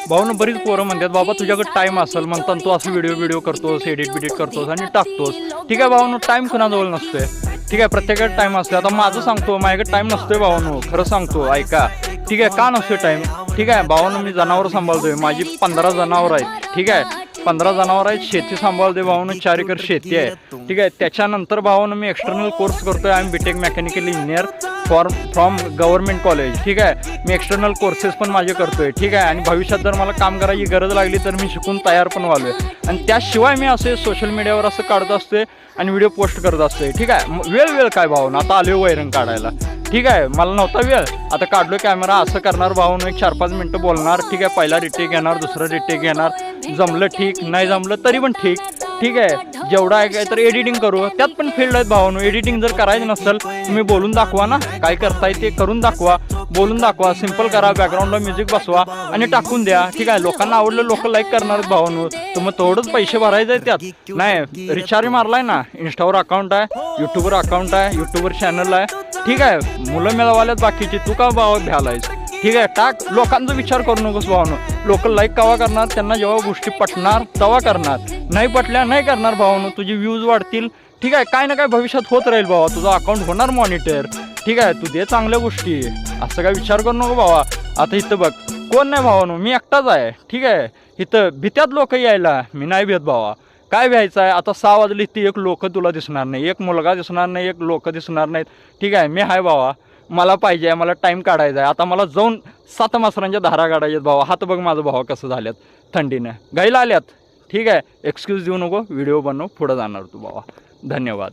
भाऊनं बरीच पोरं म्हणतात बाबा तुझ्याकडे टाईम असेल म्हणतात तू असं व्हिडिओ करतोस, एडिट करतोस आणि टाकतोस. ठीक आहे भाऊनो, टाईम कुणाजवळ नसतोय. ठीक आहे, प्रत्येकाकडे टाईम असतो. आता माझं सांगतो, माझ्याकडे टाईम नसतोय भावानो, खरं सांगतो ऐका. ठीक आहे, का नसतोय टाईम? ठीक आहे भावानो, मी जनावरं सांभाळतोय, माझी 15 जनावरं आहेत. ठीक आहे, 15 जनावर आहेत, शेती सांभाळते भावानं, 4 एकर शेती आहे. ठीक आहे, त्याच्यानंतर भावानं मी एक्सटर्नल कोर्स करतोय. I am BTech mechanical engineer from government college. ठीक आहे, मी एक्सटर्नल कोर्सेस पण माझे करतोय. ठीक आहे, आणि भविष्यात जर मला काम करायची गरज लागली तर मी शिकून तयार पण व्हालोय. आणि त्याशिवाय मी असे सोशल मीडियावर असं काढत असतोय आणि व्हिडिओ पोस्ट करत असतोय. ठीक आहे, वेळ काय भावना, आता आलोय वैरण काढायला. ठीक आहे, मला नव्हता वेळ, आता काढलो कॅमेरा. असं करणार भावनं, एक 4-5 मिनटं बोलणार. ठीक आहे, पहिला रिटेक घेणार, दुसरं रिटेक घेणार. जमलं ठीक, नाही जमलं तरी पण ठीक. ठीक आहे, जेवढं आहे काय तर एडिटिंग करू, त्यात पण फील्ड आहेत भावानो. एडिटिंग जर करायचं नसेल तुम्ही बोलून दाखवा ना, काय करताय ते करून दाखवा, बोलून दाखवा, सिम्पल करा, बॅकग्राऊंडला म्युझिक बसवा आणि टाकून द्या. ठीक आहे, लोकांना आवडलं, लोक लाईक करणार आहेत भावानो. तर मग तेवढंच पैसे भरायचे आहेत त्यात. नाही, रिचार्ज मारलाय ना, इंस्टावर अकाउंट आहे, यूट्यूबवर अकाउंट आहे, यूट्यूबवर चॅनल आहे. ठीक आहे, मुलं मिळवाल्यात बाकीची, तू का भाव भ्यालायस? ठीक आहे, टाक, लोकांचा विचार करू नकोस भावानो. लोक लाईक कवा करणार, त्यांना जेव्हा गोष्टी पटणार तेव्हा करणार, नाही पटल्या नाही करणार भावानो. तुझी व्ह्यूज वाढतील. ठीक आहे, काय ना काय भविष्यात होत राहील भावा, तुझं अकाउंट होणार मॉनिटर. ठीक आहे, तू दे चांगल्या गोष्टी, असं काय विचार करू नको भावा. आता इथं बघ कोण नाही भावानो, मी एकटाच आहे. ठीक आहे, इथं भित्यात लोक यायला, मी नाही भेट भावा. काय व्हायचं आहे, आता 6 वाजली ती एक लोक तुला दिसणार नाही, एक मुलगा दिसणार नाही, एक लोक दिसणार नाहीत. ठीक आहे, मी हाय भावा, मला पाहिजे आहे, मला टाईम काढायचा आहे. आता मला जाऊन 7 मासरांच्या धारा काढायच्यात भावा. हात बघ माझं भावा कसं झाल्यात, थंडीनं गाईला आल्यात. ठीक आहे, एक्सक्यूज देऊ नको, व्हिडिओ बनव, पुढं जाणार तू भावा. धन्यवाद.